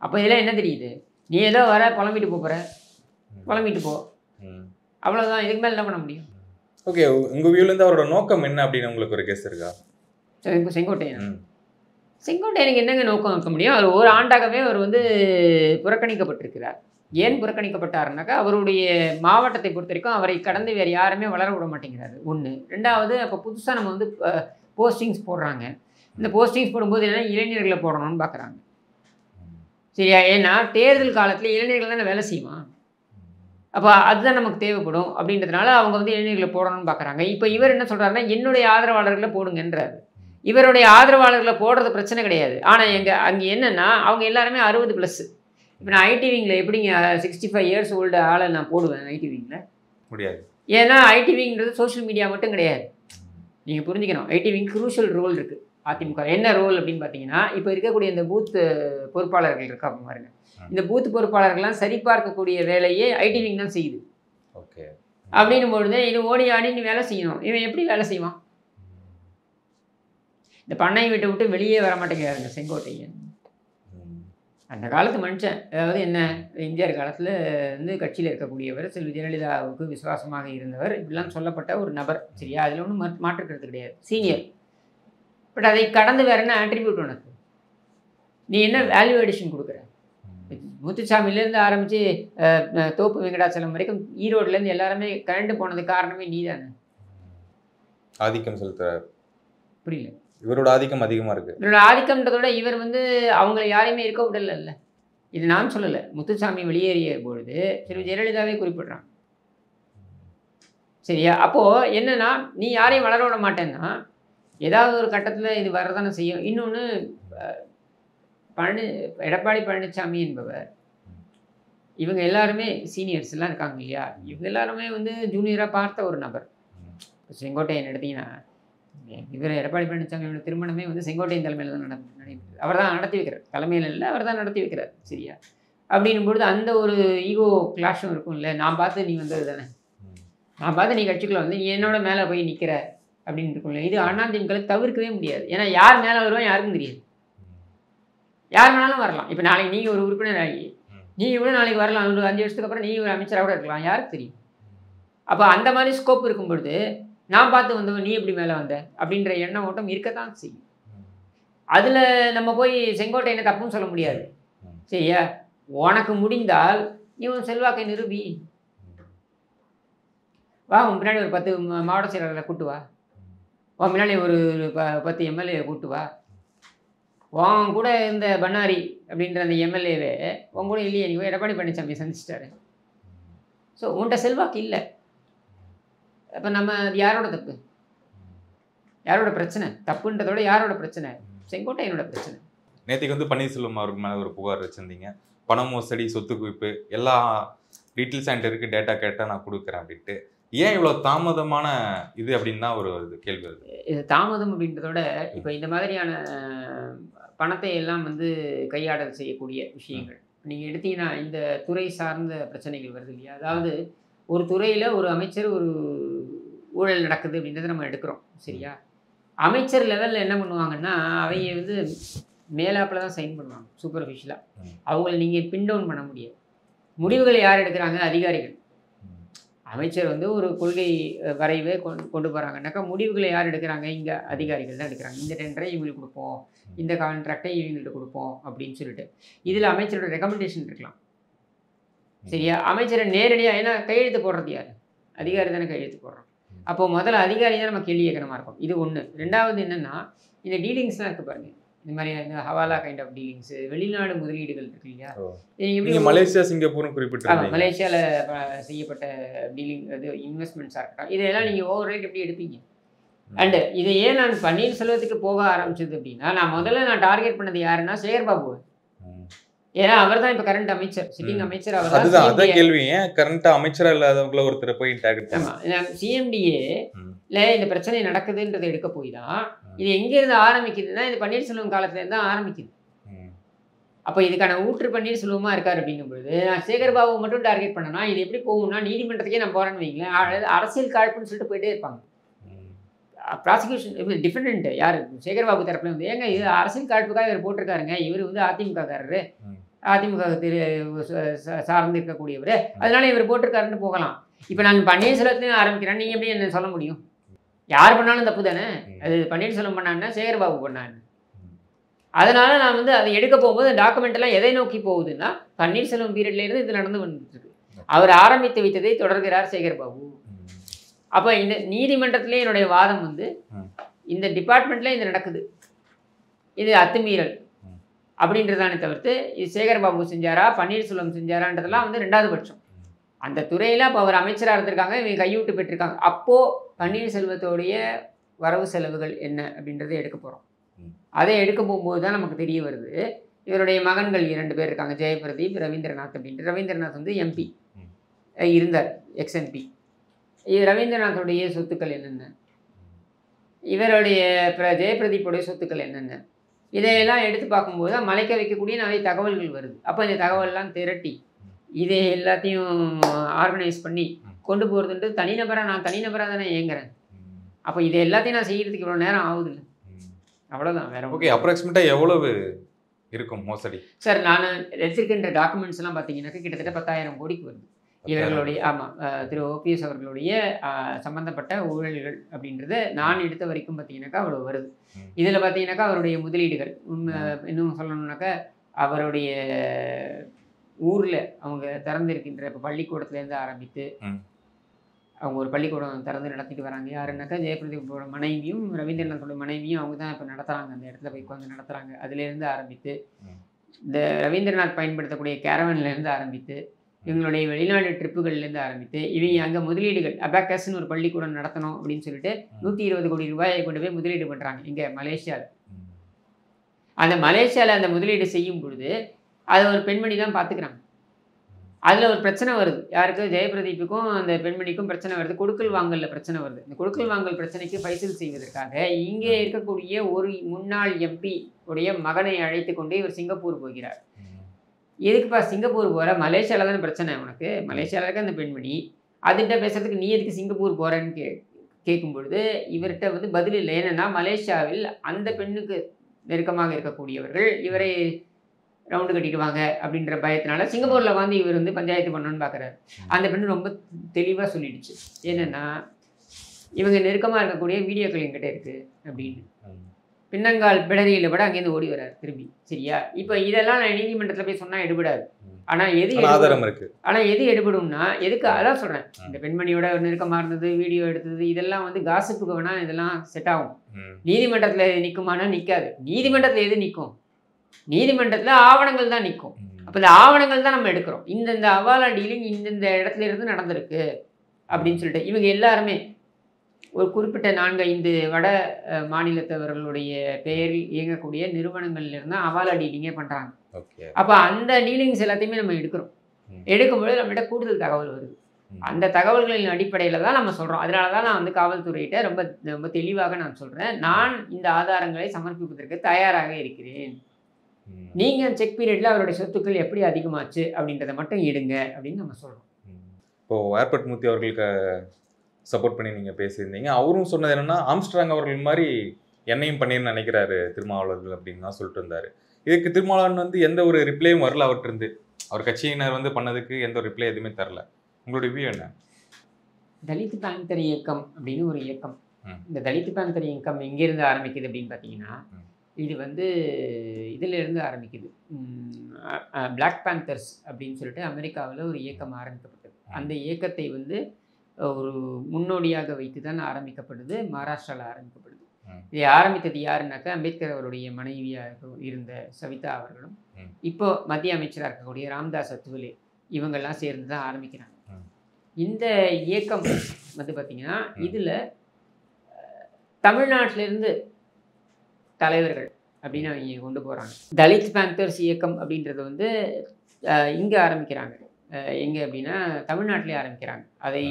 அப்போ இதெல்லாம் என்ன தெரியுது? நீ ஏதோ வர புலம்பிட்டு போகிற, புலம்பிட்டு போ, அவ்வளோதான். இதுக்கு மேலே என்ன பண்ண முடியும்? ஓகே, உங்கள் வியூலேருந்து அவரோட நோக்கம் என்ன அப்படின்னு உங்களுக்கு ஒரு கெஸ் இருக்கா? செங்கோட்டையனுக்கு என்னங்க நோக்கம் இருக்க முடியும்? அவர் ஒரு ஆண்டாகவே அவர் வந்து புறக்கணிக்கப்பட்டிருக்கிறார். ஏன் புறக்கணிக்கப்பட்டாருனாக்கா, அவருடைய மாவட்டத்தை பொறுத்த வரைக்கும் அவரை கடந்து வேறு யாருமே வளர விட மாட்டேங்கிறாரு. ஒன்று. ரெண்டாவது, அப்போ புதுசாக நம்ம வந்து போஸ்டிங்ஸ் போடுறாங்க. இந்த போஸ்டிங்ஸ் போடும்போது என்னென்னா இளைஞர்களை போடணும்னு பார்க்குறாங்க. சரியா? ஏன்னா தேர்தல் காலத்தில் இளைஞர்கள் தானே வேலை செய்வான். அப்போ அதுதான் நமக்கு தேவைப்படும். அப்படின்றதுனால அவங்க வந்து இளைஞர்களை போடணும்னு பார்க்குறாங்க. இப்போ இவர் என்ன சொல்கிறாருன்னா, என்னுடைய ஆதரவாளர்களை போடுங்கன்றாரு. இவருடைய ஆதரவாளர்களை போடுறது பிரச்சனை கிடையாது. ஆனால் அங்கே என்னென்னா அவங்க எல்லாருமே 60+. இப்போ நான் ஐடி விங்கில் எப்படிங்க 65 இயர்ஸ் ஓல்டு ஆளை நான் போடுவேன் ஐடி விங்கில்? முடியாது. ஏன்னா ஐடி விங்கிறது சோஷியல் மீடியா மட்டும் கிடையாது. நீங்கள் புரிஞ்சுக்கணும், ஐடி விங் குரூஷியல் ரோல் இருக்குது அதிமுக. என்ன ரோல் அப்படின்னு பார்த்தீங்கன்னா, இப்போ இருக்கக்கூடிய இந்த பூத் பொறுப்பாளர்கள் இருக்கா பாருங்க, இந்த பூத் பொறுப்பாளர்கள்லாம் சரிபார்க்கக்கூடிய வேலையே ஐடி விங் தான் செய்யுது. ஓகே. அப்படின்னும் பொழுது இது ஓடி ஆடின்னு வேலை செய்யணும். இவன் எப்படி வேலை செய்வான்? இந்த பண்ணை வீட்டை விட்டு வெளியே வர மாட்டேங்கிறாருங்க செங்கோட்டையன். அந்த காலத்து மனுஷன், அதாவது என்ன, எம்ஜிஆர் காலத்தில் வந்து கட்சியில் இருக்கக்கூடியவர், செல்வி ஜெயலலிதாவுக்கு விசுவாசமாக இருந்தவர், இப்படிலாம் சொல்லப்பட்ட ஒரு நபர். சரியா? அதில் ஒன்றும் மாற்றுக்கிறது கிடையாது, சீனியர். பட் அதை கடந்து வேறு என்ன ஆட்ரிபியூட் உனக்கு? நீ என்ன வேல்யூ அடிஷன் கொடுக்குற? முத்துசாமிலேருந்து ஆரம்பித்து தோப்பு வெங்கடாச்சலம் வரைக்கும் ஈரோடுலேருந்து எல்லாருமே கரண்டு போனதுக்கு காரணமே நீ தானே. ஆதிக்கம் செலுத்துறாரு. புரியல? இவரோட ஆதிக்கம் அதிகமாக இருக்குது. இவரோட ஆதிக்கம்ன்றதோட இவர் வந்து அவங்களை யாரையுமே இருக்க விடல. இது நான் சொல்லலை, முத்துசாமி வெளியேறிய பொழுது திரு ஜெயலலிதாவே குறிப்பிட்றாங்க. சரியா? அப்போது என்னென்னா, நீ யாரையும் வளர விட மாட்டேன்னா ஏதாவது ஒரு கட்டத்தில் இது வரதானே செய்யும். இன்னொன்று, எடப்பாடி பழனிசாமி என்பவர், இவங்க எல்லாருமே சீனியர்ஸ் எல்லாம் இருக்காங்க இல்லையா, இவங்க எல்லாருமே வந்து ஜூனியராக பார்த்த ஒரு நபர். செங்கோட்டையன் எடுத்தீங்கன்னா, இவர் எடப்பாடி பழனிசாமியோட திருமணமே வந்து செங்கோட்டையன் தலைமையில் தான் நடைபெறுது. அவர் தான் நடத்தி வைக்கிறார், தலைமையில் இல்லை, அவர் தான் நடத்தி வைக்கிறார். சரியா? அப்படின்னும் பொழுது அந்த ஒரு ஈகோ கிளாஷும் இருக்கும் இல்லை. நான் பார்த்து நீ வந்தது தானே, நான் பார்த்து நீ கட்சிக்குள்ள வந்து நீ என்னோட மேலே போய் நிற்கிற அப்படின்னு இருக்கும்ல. இது அதிமுக தவிர்க்கவே முடியாது. ஏன்னா யார் மேலே வருவான் யாருக்கும் தெரியாது. யார் வேணாலும் வரலாம். இப்போ நாளைக்கு நீங்கள் ஒரு உறுப்பினர் ஆகி நீங்கள் கூட நாளைக்கு வரலாம். ஒரு 5 வருஷத்துக்கு அப்புறம் நீங்கள் ஒரு அமைச்சராக கூட இருக்கலாம், யாருக்கு தெரியும்? அப்போ அந்த மாதிரி ஸ்கோப் இருக்கும் பொழுது நான் பார்த்து வந்தவன் நீ எப்படி மேலே வந்த அப்படின்ற எண்ண ஓட்டம் இருக்கத்தான் செய்யும். அதில் நம்ம போய் செங்கோட்டையனை தப்புன்னு சொல்ல முடியாது. சரியா? உனக்கு முடிந்தால் நீ உன் செல்வாக்கை நிரூபி. வா, உன் பின்னாடி ஒரு 10 மாவட்ட செயலாளர்களை கூட்டு வா, உன் முன்னாடி ஒரு 10 எம்எல்ஏ கூட்டு வா. உன் கூட இந்த பண்ணாரி அப்படின்ற அந்த எம்எல்ஏவே உன் கூட இல்லையே, நீ எடப்பாடி பழனிசாமி சந்திச்சிட்டாரு. ஸோ உன்கிட்ட செல்வாக்கு இல்லை. அப்போ நம்ம அது யாரோட தப்பு, யாரோட பிரச்சனை? தப்புன்றதோட யாரோட பிரச்சனை? செங்கோட்டையனோட பிரச்சனை. நேற்றுக்கு வந்து பன்னீர்செல்வம் அவருக்கு மேலே ஒரு புகார் வச்சுருந்தீங்க, பண மோசடி, சொத்து குவிப்பு, எல்லா டீட்டெயில்ஸ் என்கிட்ட இருக்குது, டேட்டா கேட்டால் நான் கொடுக்குறேன் அப்படின்ட்டு. ஏன் இவ்வளவு தாமதமான இது அப்படின்னு தான் ஒரு கேள்வி வருது. இது தாமதம் அப்படின்றதோட இப்போ இந்த மாதிரியான பணத்தை எல்லாம் வந்து கையாடல் செய்யக்கூடிய விஷயங்கள் நீங்கள் எடுத்தீங்கன்னா இந்த துறை சார்ந்த பிரச்சனைகள் வருது இல்லையா. அதாவது ஒரு துறையில் ஒரு அமைச்சர் ஒரு ஊழல் நடக்குது அப்படின்றத நம்ம எடுக்கிறோம் சரியா. அமைச்சர் லெவலில் என்ன பண்ணுவாங்கன்னா அவங்க வந்து மேலாப்பில் தான் சைன் பண்ணுவாங்க சூப்பர்ஃபிஷியலாக. அவங்கள நீங்கள் பின் டவுன் பண்ண முடியாது. முடிவுகளை யார் எடுக்கிறாங்க? அதிகாரிகள். அமைச்சர் வந்து ஒரு கொள்கை வரைவை கொண்டு போகிறாங்கன்னாக்கா முடிவுகளை யார் எடுக்கிறாங்க? இங்கே அதிகாரிகள் தான் எடுக்கிறாங்க. இந்த டெண்டரை இவங்களுக்கு கொடுப்போம், இந்த கான்ட்ராக்டை இவங்கள்ட்ட கொடுப்போம் அப்படின்னு சொல்லிட்டு. இதில் அமைச்சரோட ரெக்கமெண்டேஷன் இருக்கலாம் சரியா. அமைச்சரை நேரடியாக ஏன்னா கையெழுத்து போடுறது யார்? அதிகாரி தானே கையெழுத்து போடுறோம். அப்போது முதல்ல அதிகாரி தான் நம்ம கேள்வி கேட்கணுமா இருக்கும். இது ஒன்று. ரெண்டாவது என்னென்னா இந்த டீலிங்ஸ்லாம் இருக்குது பாருங்கள். இந்த மாதிரி இந்த ஹவாலா கைண்ட் ஆஃப் டீலிங்ஸ், வெளிநாடு முதலீடுகள் இருக்கு இல்லையா. எப்படி மலேசியா சிங்கப்பூர்னு குறிப்பிட்டு மலேசியாவில் செய்யப்பட்ட டீலிங் அது இன்வெஸ்ட்மெண்ட்ஸாக இருக்கட்டும், இதெல்லாம் நீங்கள் ஓவர் ரேட் எப்படி எடுப்பீங்க? அண்டு இதை ஏன் நான் பன்னீர்செல்வத்துக்கு போக ஆரம்பிச்சது அப்படின்னா, நான் முதல்ல டார்கெட் பண்ணது யாருன்னா சேகர்பாபு. ஏன்னா அவர் தான் இப்போ கரண்ட் அமைச்சர், சிட்டிங் அமைச்சர். அவர் அதுதான் அதான் கேள்வி. ஏன் கரண்ட்டாக அமைச்சராக இல்லாதவங்கள ஒருத்தர் போய் டார்கெட்? ஆமாம், சிஎம்டிஏ இல்லை இந்த பிரச்சனை நடக்குதுன்றதை எடுக்க போய் தான் இது எங்கேருந்து ஆரம்பிக்குதுன்னா இது பன்னீர்செல்வம் காலத்துலேருந்து தான் ஆரம்பிக்குது. அப்போ இதுக்கான ஊற்று பன்னீர்செல்வமாக இருக்கார் அப்படிங்கும்பொழுது நான் சேகர்பாபு மட்டும் டார்கெட் பண்ணனா இது எப்படி போகும்னா நீதிமன்றத்துக்கே நான் போகிறேன்னு வைங்களேன், அரசியல் காழ்ப்புன்னு சொல்லிட்டு போயிட்டே இருப்பாங்க. ப்ராசிக்யூஷன் டிஃபரெண்ட் யார் சேகர்பாபு தரப்புல வந்து ஏங்க இது அரசியல் காழ்ப்புக்காக இவர் போட்டிருக்காருங்க, இவர் வந்து அதிமுககாரரு, அதிமுக சார்ந்து இருக்கக்கூடியவர், அதனால இவர் போட்டிருக்காருன்னு போகலாம். இப்போ நான் பன்னீர்செல்வத்தையும் ஆரம்பிக்கிறேன், நீங்கள் எப்படி என்ன சொல்ல முடியும்? யார் பண்ணாலும் தப்பு தானே. அது பன்னீர்செல்வம் பண்ணான்னா சேகர்பாபு பண்ணான்னு. அதனால நான் வந்து அதை எடுக்க போகும்போது டாக்குமெண்ட் எல்லாம் எதை நோக்கி போகுதுன்னா பன்னீர்செல்வம் பீரியட்லேருந்து இது நடந்து வந்துட்டு இருக்கு. அவர் ஆரம்பித்து வைத்ததை தொடர்கிறார் சேகர்பாபு. அப்போ இந்த நீதிமன்றத்திலே என்னுடைய வாதம் வந்து இந்த டிபார்ட்மெண்ட்ல இது நடக்குது, இது அத்துமீறல் அப்படின்றதானே தவிர்த்து இது சேகர்பாபு செஞ்சாரா பன்னீர்செல்வம் செஞ்சாரான்றதெல்லாம் வந்து ரெண்டாவது பட்சம். அந்த துறையில் அப்போ அவர் அமைச்சராக இருந்திருக்காங்க, இவங்க கையூட்டு பெற்றிருக்காங்க. அப்போது பன்னீர்செல்வத்தோடைய வரவு செலவுகள் என்ன அப்படின்றத எடுக்க போகிறோம். அதை எடுக்க போகும்போது தான் நமக்கு தெரிய வருது இவருடைய மகன்கள் 2 பேர் இருக்காங்க, ஜெயபிரதீப், ரவீந்திரநாத் அப்படின்ட்டு. ரவீந்திரநாத் வந்து எம்பி இருந்தார், எக்ஸ்எம்பி. ரவீந்திரநாத்துடைய சொத்துக்கள் என்னென்ன, இவருடைய ஜெயபிரதீப்புடைய சொத்துக்கள் என்னென்ன, இதையெல்லாம் எடுத்து பார்க்கும்போது தான் மலைக்க வைக்கக்கூடிய நிறைய தகவல்கள் வருது. அப்போ இந்த தகவல்லாம் திரட்டி இதை எல்லாத்தையும் ஆர்கனைஸ் பண்ணி கொண்டு போகிறதுன்றது தனிநபராக நான் தனிநபராக தானே இயங்குறேன். அப்போ இதை எல்லாத்தையும் நான் செய்கிறதுக்கு இவ்வளோ நேரம் ஆகுது இல்லை, அவ்வளோதான் வேற. ஓகே, அப்ராக்சிமேட்டாக எவ்வளவு இருக்கும் மோசடி சார்? நான் எடுத்திருக்கின்ற டாக்குமெண்ட்ஸ் எல்லாம் பார்த்தீங்கன்னாக்கா கிட்டத்தட்ட 10,000 கோடிக்கு வருது. இவர்களுடைய ஆமாம் திரு ஓபிஎஸ் அவர்களுடைய சம்பந்தப்பட்ட ஊழல்கள் அப்படின்றது நான் எடுத்த வரைக்கும் பார்த்தீங்கன்னாக்கா அவ்வளோ வருது. இதில் பார்த்தீங்கன்னாக்கா அவருடைய முதலீடுகள் இன்னும் சொல்லணுன்னாக்கா அவருடைய ஊரில் அவங்க திறந்திருக்கின்ற இப்போ பள்ளிக்கூடத்துலேருந்து ஆரம்பித்து அவங்க ஒரு பள்ளிக்கூடம் திறந்து நடத்திட்டு வராங்க. யாருன்னாக்கா ஜெயபிரதீப்போட மனைவியும் ரவீந்திரநாத்தோட மனைவியும் அவங்க தான் இப்போ நடத்துகிறாங்க, அந்த இடத்துல போய் உட்காந்து நடத்துகிறாங்க. அதுலேருந்து ஆரம்பித்து இந்த ரவீந்திரநாத் பயன்படுத்தக்கூடிய கேரவன்லேருந்து ஆரம்பித்து இவங்களுடைய வெளிநாடு ட்ரிப்புகள்லேருந்து ஆரம்பித்து இவங்க அங்கே முதலீடுகள் அபாக்கஸ்ன்னு ஒரு பள்ளிக்கூடம் நடத்தணும் அப்படின்னு சொல்லிட்டு 120 கோடி ரூபாயை கொண்டு போய் முதலீடு பண்ணுறாங்க இங்கே மலேசியாவில். அந்த மலேசியாவில் அந்த முதலீடு செய்யும் பொழுது அதை ஒரு பெண்மணி தான் பார்த்துக்கிறாங்க. அதில் ஒரு பிரச்சனை வருது, யாருக்கு? ஜெயபிரதீப்புக்கும் அந்த பெண்மணிக்கும் பிரச்சனை வருது, கொடுக்கல் வாங்கலில் பிரச்சனை வருது. இந்த கொடுக்கல் வாங்கல் பிரச்சனைக்கு ஃபைசல் செய்வதற்காக இங்கே இருக்கக்கூடிய ஒரு முன்னாள் எம்பி உடைய மகனை அழைத்து கொண்டு இவர் சிங்கப்பூர் போகிறார். எதுக்குப்பா சிங்கப்பூர் போகிற? மலேசியாவில் தானே பிரச்சனை உனக்கு, மலேசியாவில் இருக்க அந்த பெண்மணி, அதுகிட்ட பேசுறதுக்கு நீ எதுக்கு சிங்கப்பூர் போகிறேன்னு கேட்கும் பொழுது இவர்கிட்ட வந்து பதில் இல்லை. ஏன்னா மலேசியாவில் அந்த பெண்ணுக்கு நெருக்கமாக இருக்கக்கூடியவர்கள் இவரை ரவுண்டு கட்டிடுவாங்க அப்படின்ற பயத்தினால சிங்கப்பூரில் வந்து இவர் வந்து பஞ்சாயத்து பண்ணணும்னு பார்க்குறாரு. அந்த பெண்ணு ரொம்ப தெளிவாக சொல்லிடுச்சு, என்னென்னா இவங்க நெருக்கமாக இருக்கக்கூடிய வீடியோக்கள் என்கிட்ட இருக்குது அப்படின்னு. பின்னங்கால் பிடரியில் விட அங்கேருந்து ஓடி வர்றாரு திரும்பி. சரியா? இப்போ இதெல்லாம் நான் நீதிமன்றத்தில் போய் சொன்னால் எடுபடாது. ஆனால் எது ஆதாரம் இருக்குது, ஆனால் எது எடுபடும்னா எதுக்கு அதான் சொல்கிறேன். இந்த பெண்மணியோட நெருக்கமாக இருந்தது, வீடியோ எடுத்தது, இதெல்லாம் வந்து காசிப்புக்கு வேணால் இதெல்லாம் செட் ஆகும். நீதிமன்றத்தில் எது நிற்குமானா நிற்காது. நீதிமன்றத்தில் எது நிற்கும்? நீதிமன்றத்தில் ஆவணங்கள் தான் நிற்கும். அப்போ இந்த ஆவணங்கள் தான் நம்ம எடுக்கிறோம். இந்த அவாலா டீலிங் இந்த இடத்துல இருந்து நடந்திருக்கு அப்படின்னு சொல்லிட்டு இவங்க எல்லாருமே ஒரு குறிப்பிட்ட 4-5 வட மாநிலத்தவர்களுடைய பெயரில் இயங்கக்கூடிய நிறுவனங்கள்ல இருந்து அவாலா டீலிங்கே பண்ணுறாங்க. அப்போ அந்த டீலிங்ஸ் எல்லாத்தையுமே நம்ம எடுக்கிறோம். எடுக்கும்போது நம்மகிட்ட கூடுதல் தகவல் வருது. அந்த தகவல்களின் அடிப்படையில் தான் நம்ம சொல்கிறோம். அதனால தான் நான் வந்து காவல்துறையிட்ட ரொம்ப ரொம்ப தெளிவாக நான் சொல்கிறேன், நான் இந்த ஆதாரங்களை சமர்ப்பிப்பதற்கு தயாராக இருக்கிறேன். நீங்கள் செக் பீரியடில் அவருடைய சொத்துக்கள் எப்படி அதிகமாச்சு அப்படின்றத மட்டும் எடுங்க அப்படின்னு நம்ம சொல்கிறோம். இப்போது ஏர்போர்ட் மூர்த்தி அவர்களுக்கு சப்போர்ட் பண்ணி நீங்கள் பேசியிருந்தீங்க. அவரும் சொன்னது என்னென்னா, ஆம்ஸ்ட்ராங் அவர்கள் மாதிரி என்னையும் பண்ணின்னு நினைக்கிறாரு திருமாவளவர்கள் அப்படின்னு தான் சொல்லிட்டு இருந்தார். இதுக்கு திருமாவளவன் வந்து எந்த ஒரு ரிப்ளையும் வரல அவர்கிட்ட. அவர் கட்சியினர் வந்து பண்ணதுக்கு எந்த ஒரு ரிப்ளை எதுவுமே தரல. உங்களுடைய வியூ என்ன? தலித் பேந்தர் இயக்கம் அப்படின்னு ஒரு இயக்கம். இந்த தலித் பேந்தர் இயக்கம் எங்கேருந்து ஆரம்பிக்குது அப்படின்னு பார்த்தீங்கன்னா, இது வந்து இதிலிருந்து ஆரம்பிக்குது. பிளாக் பேந்தர்ஸ் அப்படின்னு சொல்லிட்டு அமெரிக்காவில் ஒரு இயக்கம் ஆரம்பிக்கப்பட்டது. அந்த இயக்கத்தை வந்து ஒரு முன்னோடியாக வைத்து தான் ஆரம்பிக்கப்படுது. மகாராஷ்டிராவில் ஆரம்பிக்கப்படுது. இதை ஆரம்பித்தது யாருன்னாக்கா, அம்பேத்கர் அவருடைய மனைவியாக இருந்த சவிதா அவர்களும் இப்போ மத்திய அமைச்சராக இருக்கக்கூடிய ராம்தாஸ் அத்வலே இவங்கெல்லாம் சேர்ந்து தான் ஆரம்பிக்கிறாங்க. இந்த இயக்கம் வந்து பார்த்திங்கன்னா, இதில் தமிழ்நாட்டிலேருந்து தலைவர்கள் அப்படின்னு அவங்க கொண்டு போகிறாங்க. தலித் பேந்தர்ஸ் இயக்கம் அப்படின்றது வந்து இங்கே ஆரம்பிக்கிறாங்க. எங்கே அப்படின்னா தமிழ்நாட்டிலே ஆரம்பிக்கிறாங்க. அதை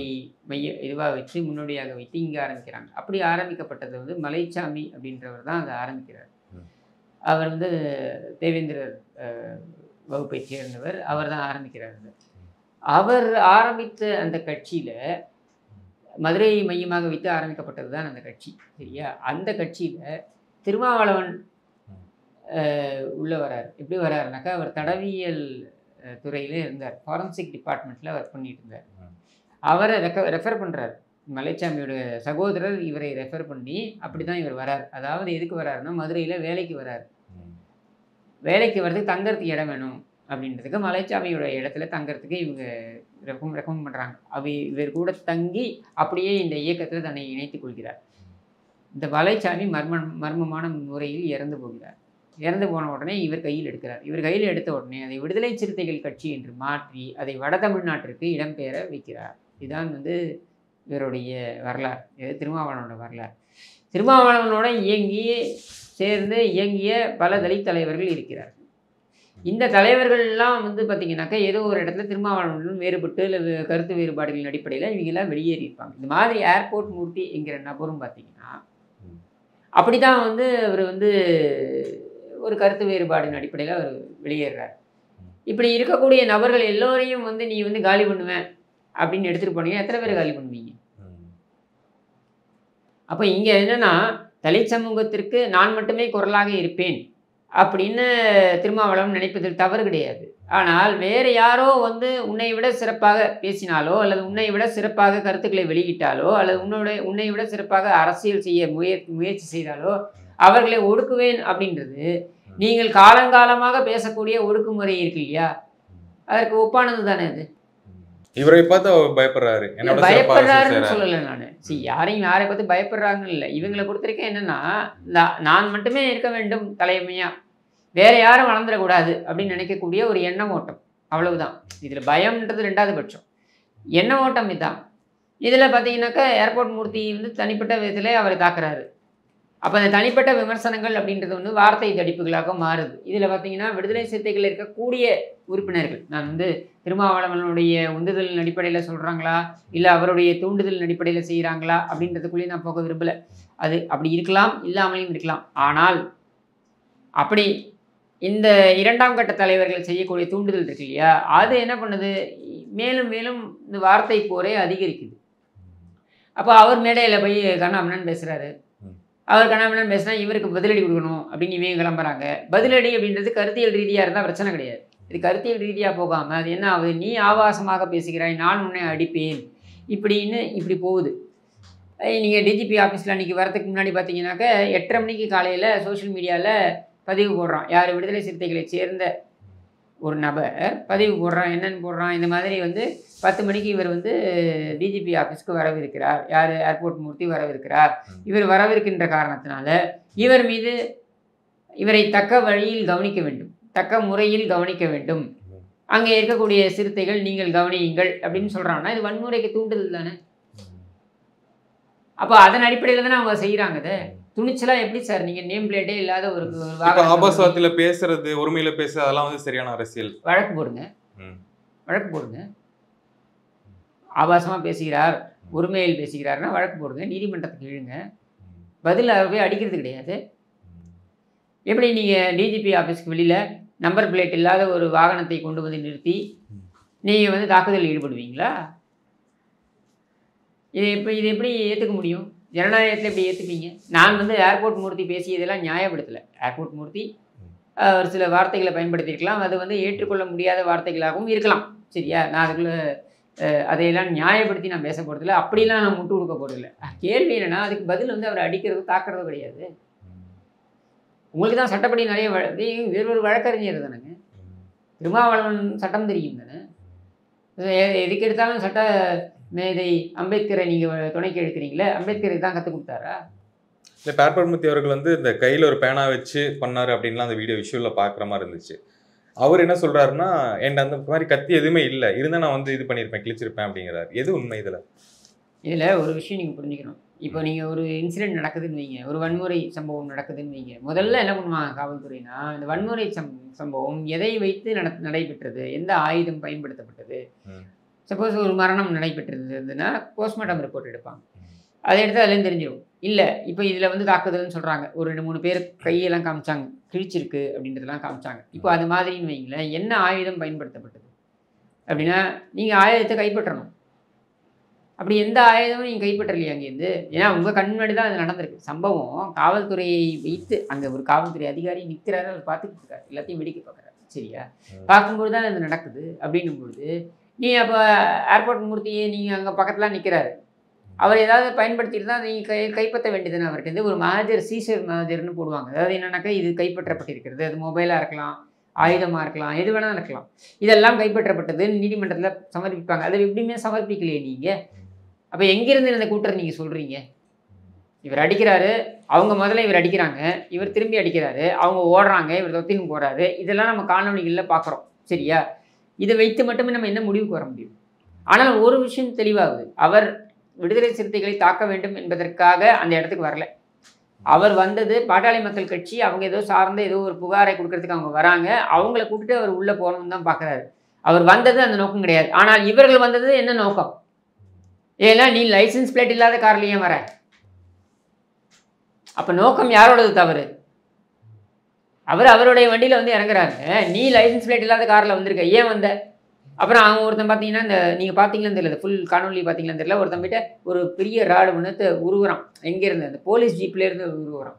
இதுவாக வச்சு முன்னோடியாக வைத்து இங்கே ஆரம்பிக்கிறாங்க. அப்படி ஆரம்பிக்கப்பட்டது வந்து மலைச்சாமி அப்படின்றவர் தான் அதை ஆரம்பிக்கிறார். அவர் வந்து தேவேந்திரர் வகுப்பை சேர்ந்தவர். அவர் தான் ஆரம்பிக்கிறார். அவர் ஆரம்பித்த அந்த கட்சியில், மதுரையை மையமாக வைத்து ஆரம்பிக்கப்பட்டது தான் அந்த கட்சி, சரியா? அந்த கட்சியில் திருமாவளவன் உள்ளே வரார். எப்படி வராருனாக்கா, அவர் தடவியல் துறையில் இருந்தார். ஃபாரன்சிக் டிபார்ட்மெண்ட்டில் ஒர்க் பண்ணிட்டு இருந்தார். அவரை ரெஃபர் பண்ணுறார். மலைச்சாமியோட சகோதரர் இவரை ரெஃபர் பண்ணி அப்படி தான் இவர் வரார். அதாவது எதுக்கு வராருன்னா, மதுரையில் வேலைக்கு வரார். வேலைக்கு வர்றதுக்கு தங்கறதுக்கு இடம் வேணும் அப்படின்றதுக்கு மலைச்சாமியோட இடத்துல தங்கறதுக்கு இவங்க ரெக்கமெண்ட் பண்ணுறாங்க. இவர் கூட தங்கி அப்படியே இந்த இயக்கத்தில் தன்னை இணைத்துக் கொள்கிறார். இந்த மலைச்சாமி மர்மமான முறையில் இறந்து போகிறார். இறந்து போன உடனே இவர் கையில் எடுக்கிறார். இவர் கையில் எடுத்த உடனே அதை விடுதலை சிறுத்தைகள் கட்சி என்று மாற்றி அதை வட தமிழ்நாட்டிற்கு இடம்பெயர வைக்கிறார். இதுதான் வந்து இவருடைய வரலாறு. இது திருமாவளவனோட வரலாறு. திருமாவளவனோட சேர்ந்து இயங்கிய பல தலித் தலைவர்கள் இருக்கிறார்கள். இந்த தலைவர்கள்லாம் வந்து பார்த்திங்கனாக்கா, ஏதோ ஒரு இடத்துல திருமாவளவனுடன் வேறுபட்டு இல்லை கருத்து வேறுபாடுகளின் அடிப்படையில் இவங்கெல்லாம் வெளியேறியிருப்பாங்க. இந்த மாதிரி ஏர்போர்ட் மூர்த்தி என்கிற நபரும் பார்த்திங்கன்னா அப்படி தான் வந்து அவர் வந்து ஒரு கருத்து வேறுபாடின் அடிப்படையில் அவர் வெளியேறார். இப்படி இருக்கக்கூடிய நபர்கள் எல்லோரையும் வந்து நீ வந்து காலி பண்ணுவேன் அப்படின்னு எடுத்துகிட்டு போனீங்க, எத்தனை பேர் காலி பண்ணுவீங்க? அப்போ இங்கே என்னென்னா, தலித் சமூகத்திற்கு நான் மட்டுமே குரலாக இருப்பேன் அப்படின்னு திருமாவளவன் நினைப்பதில் தவறு கிடையாது. ஆனால் வேறு யாரோ வந்து உன்னை விட சிறப்பாக பேசினாலோ அல்லது உன்னை விட சிறப்பாக கருத்துக்களை வெளியிட்டாலோ அல்லது உன்னை விட சிறப்பாக அரசியல் செய்ய முயற்சி செய்தாலோ அவர்களை ஒடுக்குவேன் அப்படின்றது நீங்கள் காலங்காலமாக பேசக்கூடிய ஒடுக்குமுறை இருக்கு இல்லையா, அதற்கு ஒப்பானது தானே அது. இவரை பார்த்து பயப்படுறாரு. பயப்படுறாருன்னு சொல்லலை நான். யாரையும் யாரை பார்த்து பயப்படுறாங்கன்னு இல்லை. இவங்களை பொறுத்தவரைக்கும் என்னன்னா, நான் மட்டுமே இருக்க வேண்டும் தலைமையா, வேற யாரும் வளர்ந்துடக்கூடாது அப்படின்னு நினைக்கக்கூடிய ஒரு எண்ண ஓட்டம், அவ்வளவுதான். இதில் பயம்ன்றது ரெண்டாவது பட்சம். எண்ண ஓட்டம் இதுதான். இதில் பார்த்தீங்கன்னாக்கா ஏர்போர்ட் மூர்த்தி வந்து தனிப்பட்ட விதத்தில் அவரை தாக்குறாரு. அப்போ அந்த தனிப்பட்ட விமர்சனங்கள் அப்படின்றது வந்து வார்த்தை தடிப்புகளாக மாறுது. இதில் பார்த்தீங்கன்னா விடுதலை சிறுத்தைகள் இருக்கக்கூடிய உறுப்பினர்கள், நான் வந்து திருமாவளவனுடைய உந்துதலின் அடிப்படையில் சொல்கிறாங்களா இல்லை அவருடைய தூண்டுதலின் அடிப்படையில் செய்கிறாங்களா அப்படின்றதுக்குள்ளேயே நான் போக விரும்பலை. அது அப்படி இருக்கலாம், இல்லாமலையும் இருக்கலாம். ஆனால் அப்படி இந்த இரண்டாம் கட்ட தலைவர்கள் செய்யக்கூடிய தூண்டுதல் இருக்கு இல்லையா, அது என்ன பண்ணுது, மேலும் மேலும் இந்த வார்த்தை போரே அதிகரிக்குது. அப்போ அவர் மேடையில் போய் கண்ணாமண்ணன் பேசுகிறாரு. அவர் கண்ணாமண்ணன் பேசினா இவருக்கு பதிலடி கொடுக்கணும் அப்படின்னு இவங்க கிளம்புறாங்க. பதிலடி அப்படின்றது கருத்தியல் ரீதியாக இருந்தால் பிரச்சனை கிடையாது. இது கருத்தியல் ரீதியாக போகாமல் அது என்ன ஆகுது, நீ ஆபாசமாக பேசுகிறாய், நான் உன்னை அடிப்பேன் இப்படின்னு இப்படி போகுது. நீங்கள் டிஜிபி ஆஃபீஸில் அன்றைக்கி வரதுக்கு முன்னாடி பார்த்தீங்கன்னாக்க 8:30 மணிக்கு காலையில் சோஷியல் மீடியாவில் பதிவு போடுறான். யார் விடுதலை சிறுத்தைகளை சேர்ந்த ஒரு நபர் பதிவு போடுறான். என்னென்னு போடுறான், இந்த மாதிரி வந்து 10 மணிக்கு இவர் வந்து டிஜிபி ஆஃபீஸ்க்கு வரவிருக்கிறார், யார் ஏர்போர்ட் மூர்த்தி வரவிருக்கிறார். இவர் வரவிருக்கின்ற காரணத்தினால இவர் மீது இவரை தக்க வழியில் கவனிக்க வேண்டும், தக்க முறையில் கவனிக்க வேண்டும், அங்கே இருக்கக்கூடிய சிறுத்தைகள் நீங்கள் கவனியுங்கள் அப்படின்னு சொல்கிறாங்கன்னா இது வன்முறைக்கு தூண்டுதல் தானே. அப்போ அதன் அடிப்படையில் தானே அவங்க செய்கிறாங்க. அதை துணிச்சலாக எப்படி சார் நீங்கள் நேம் பிளேட்டே இல்லாத ஒரு ஆபாசத்தில் பேசுறது, ஒருமையில் பேசுறது, அதெல்லாம் வந்து சரியான அரசியல். வழக்கு போடுங்க, வழக்கு போடுங்க. ஆபாசமாக பேசுகிறார், உரிமையில் பேசுகிறாருன்னா வழக்கு போடுங்க, நீதிமன்றத்துக்கு இழுங்க. பதில் போய் அடிக்கிறது கிடையாது. எப்படி நீங்கள் டிஜிபி ஆஃபீஸ்க்கு வெளியில் நம்பர் பிளேட் இல்லாத ஒரு வாகனத்தை கொண்டு வந்து நிறுத்தி நீங்கள் வந்து தாக்குதலில் ஈடுபடுவீங்களா? இது எப்படி ஏற்றுக்க முடியும்? ஜனநாயகத்தில் எப்படி ஏற்றுப்பீங்க? நான் வந்து ஏர்போர்ட் மூர்த்தி பேசியதெல்லாம் நியாயப்படுத்தலை. ஏர்போர்ட் மூர்த்தி ஒரு சில வார்த்தைகளை பயன்படுத்தியிருக்கலாம், அது வந்து ஏற்றுக்கொள்ள முடியாத வார்த்தைகளாகவும் இருக்கலாம். சரியா? நான் அதுக்குள்ளே அதையெல்லாம் நியாயப்படுத்தி நான் பேச போகிறதில்ல, அப்படிலாம் நான் முட்டு கொடுக்க போகிறதில்ல. கேள்வி என்னென்னா, அதுக்கு பதில் வந்து அவர் அடிக்கிறதோ தாக்குறதோ கிடையாது. உங்களுக்கு தான் சட்டப்படி நிறைய வேறொரு வழக்கறிஞர் தானேங்க. திருமாவளவன் சட்டம் தெரியும் தானே. எதுக்கு எடுத்தாலும் சட்ட மேதை அம்பேத்கரை நீங்கள் துணைக்கு எடுக்கிறீங்களே, அம்பேத்கருக்கு தான் கற்றுக் கொடுத்தாரா? இல்லை, ஏர்போர்ட் மூர்த்தி அவர்கள் வந்து இந்த கையில் ஒரு பேனா வச்சு பண்ணார் அப்படின்லாம் அந்த வீடியோ விஷுவலில் பார்க்குற மாதிரி இருந்துச்சு. அவர் என்ன சொல்கிறாருன்னா, என்கிட்ட அந்த மாதிரி கத்தி எதுவுமே இல்லை, இருந்தால் நான் வந்து இது பண்ணியிருப்பேன், கிழிச்சிருப்பேன் அப்படிங்கிறார். எது உண்மை இதில்? ஒரு விஷயம் நீங்கள் புரிஞ்சுக்கணும். இப்போ நீங்கள் ஒரு இன்சிடென்ட் நடக்குதுன்னு வைங்க, ஒரு வன்முறை சம்பவம் நடக்குதுன்னு வைங்க, முதல்ல என்ன பண்ணுவாங்க காவல்துறைனா, இந்த வன்முறை சம்பவம் எதை வைத்து நடைபெற்றது, எந்த ஆயுதம் பயன்படுத்தப்பட்டது. சப்போஸ் ஒரு மரணம் நடைபெற்றிருந்ததுன்னா போஸ்ட்மார்ட்டம் ரிப்போர்ட் எடுப்பாங்க. அதை எடுத்து அதுலேருந்து தெரிஞ்சிடும். இல்லை இப்போ இதில் வந்து தாக்குதல்னு சொல்கிறாங்க, ஒரு 2-3 பேர் கையெல்லாம் காமிச்சாங்க, கிழிச்சிருக்கு அப்படின்றதெல்லாம் காமிச்சாங்க. இப்போ அது மாதிரின்னு வைங்களேன், என்ன ஆயுதம் பயன்படுத்தப்பட்டது அப்படின்னா நீங்கள் ஆயுதத்தை கைப்பற்றணும். அப்படி எந்த ஆயுதமும் நீங்கள் கைப்பற்றலையே அங்கேருந்து. ஏன்னா உங்கள் கண்முன்னாடி தான் அது நடந்திருக்கு. சம்பவம் காவல்துறையை வைத்து அங்கே ஒரு காவல்துறை அதிகாரி நிற்கிறாரு, அவர் பார்த்துக்கிட்டு இருக்காரு, எல்லாத்தையும் வெடிக்க பார்க்குறாரு. சரியா? பார்க்கும்போது தான் அது நடக்குது. அப்படின்னும் பொழுது நீ அப்போ ஏர்போர்ட் மூர்த்தியே நீங்கள் அங்கே பக்கத்தில் நிற்கிறாரு, அவர் ஏதாவது பயன்படுத்திட்டு தான் நீங்கள் கைப்பற்ற வேண்டியதுன்னு அவர்கிட்ட ஒரு மேஜர் சீசர் மேஜர்னு போடுவாங்க. அதாவது என்னன்னாக்கா இது கைப்பற்றப்பட்டிருக்கிறது, அது மொபைலாக இருக்கலாம், ஆயுதமாக இருக்கலாம், எது வேணாலும் இருக்கலாம், இதெல்லாம் கைப்பற்றப்பட்டது நீதிமன்றத்தில் சமர்ப்பிப்பாங்க. அதை எப்படியுமே சமர்ப்பிக்கலையே நீங்கள். அப்போ எங்கேருந்து இந்த கூட்டரை நீங்கள் சொல்கிறீங்க? இவர் அடிக்கிறாரு, அவங்க முதல்ல இவர் அடிக்கிறாங்க, இவர் திரும்பி அடிக்கிறாரு, அவங்க ஓடுறாங்க, இவர் தொத்தின்னு போகிறாரு. இதெல்லாம் நம்ம காணொலிகளில் பார்க்குறோம். சரியா? இதை வைத்து மட்டுமே நம்ம என்ன முடிவுக்கு வர முடியும்? ஆனால் ஒரு விஷயம் தெளிவாகுது, அவர் விடுதலை சிறுத்தைகளை தாக்க வேண்டும் என்பதற்காக அந்த இடத்துக்கு வரல. அவர் வந்தது பாட்டாளி மக்கள் கட்சி, அவங்க ஏதோ சார்ந்த ஏதோ ஒரு புகாரை கொடுக்கறதுக்கு அவங்க வராங்க, அவங்கள கூப்பிட்டு அவர் உள்ளே போகணும்னு தான் பார்க்குறாரு. அவர் வந்தது அந்த நோக்கம் கிடையாது. ஆனால் இவர்கள் வந்தது என்ன நோக்கம்? ஏன்னா நீ லைசன்ஸ் பிளேட் இல்லாத கார்லையே வர, அப்போ நோக்கம் யாரோடது தவறு? அவருடைய வண்டியில் வந்து இறங்குறாங்க, நீ லைசன்ஸ் பிளேட் இல்லாத காரில் வந்திருக்க, ஏன் வந்த? அப்புறம் அவங்க ஒருத்தன் பார்த்தீங்கன்னா, இந்த நீங்கள் பார்த்தீங்களான்னு தெரியல, ஃபுல் காணொலி பார்த்தீங்களான்னு தெரியல, ஒருத்தன் போய்ட்டு ஒரு பெரிய ராடு ஒன்று உருவுறான். எங்கேருந்து? அந்த போலீஸ் ஜீப்லேருந்து உருவுறான்.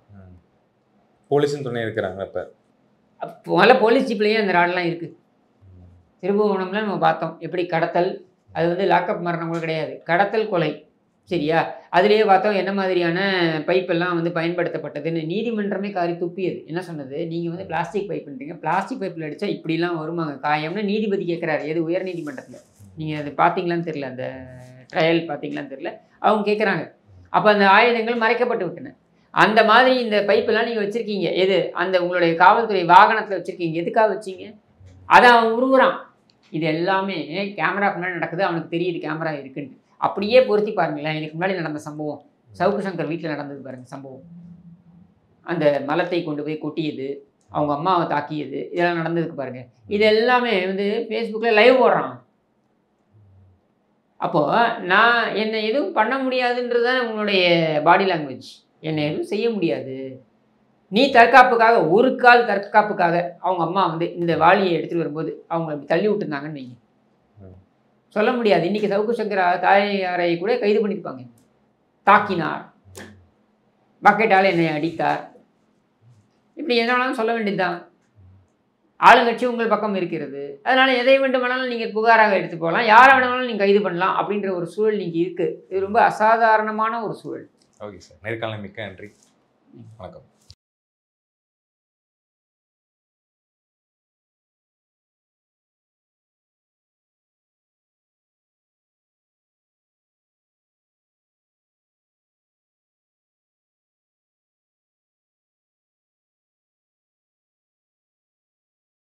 போலீஸும் துணை இருக்கிறாங்க. அப்போ முதல்ல போலீஸ் ஜீப்லேயே அந்த ராடெலாம் இருக்குது. திருபுவனம்ல நம்ம பார்த்தோம் எப்படி கடத்தல், அது வந்து லாக்அப் மரணம் கூட கிடையாது, கடத்தல் கொலை. சரியா? அதுலேயே பார்த்தோம் என்ன மாதிரியான பைப்பெல்லாம் வந்து பயன்படுத்தப்பட்டதுன்னு நீதிமன்றமே காரி துப்பியது. என்ன சொன்னது? நீங்கள் வந்து பிளாஸ்டிக் பைப்புன்றீங்க, பிளாஸ்டிக் பைப்பில் அடித்தா இப்படிலாம் வருமாங்க காயம்னு நீதிபதி கேட்குறாரு. எது? உயர் நீதிமன்றத்தில். நீங்கள் அது பார்த்தீங்களான்னு தெரியல, அந்த ட்ரையல் பார்த்தீங்களான்னு தெரியல, அவங்க கேட்குறாங்க. அப்போ அந்த ஆயுதங்கள் மறைக்கப்பட்டு விட்டன. அந்த மாதிரி இந்த பைப்பெல்லாம் நீங்கள் வச்சுருக்கீங்க, எது? அந்த உங்களுடைய காவல்துறை வாகனத்தில் வச்சுருக்கீங்க, எதுக்காக வச்சிங்க? அதை அவன் உருவுறான். இது எல்லாமே கேமரா முன்னாடி நடக்குது, அவனுக்கு தெரியுது கேமரா இருக்குன்னு. அப்படியே பொருத்தி பாருங்களேன், எனக்கு முன்னாடி நடந்த சம்பவம், சவுக்கு சங்கர் வீட்டில் நடந்தது பாருங்கள் சம்பவம். அந்த மலத்தை கொண்டு போய் கொட்டியது, அவங்க அம்மாவை தாக்கியது, இதெல்லாம் நடந்ததுக்கு பாருங்கள். இது எல்லாமே வந்து ஃபேஸ்புக்கில் லைவ் போடுறான். அப்போது நான் என்னை எதுவும் பண்ண முடியாதுன்றது தான் உங்களுடைய பாடி லாங்குவேஜ். என்னை எதுவும் செய்ய முடியாது, நீ தற்காப்புக்காக, ஒரு கால் தற்காப்புக்காக அவங்க அம்மா வந்து இந்த வாளியை எடுத்துகிட்டு வரும்போது அவங்க அப்படி தள்ளி விட்டுருந்தாங்கன்னு வைங்க, சொல்ல முடியாது. இன்றைக்கி சவுக்கு சங்கர் தாயாரை கூட கைது பண்ணியிருப்பாங்க. தாக்கினார், பக்கெட்டால் என்னை அடித்தார், இப்படி என்ன வேணாலும் சொல்ல வேண்டியதுதான். ஆளுங்கட்சி உங்கள் பக்கம் இருக்கிறது, அதனால் எதை வேண்டுமானாலும் நீங்கள் புகாராக எடுத்து போகலாம், யாரை வேணாலும் நீங்கள் கைது பண்ணலாம் அப்படின்ற ஒரு சூழல் நீங்கள் இருக்குது. இது ரொம்ப அசாதாரணமான ஒரு சூழல். ஓகே சார், நேர்காணல் மிக்க நன்றி, வணக்கம்.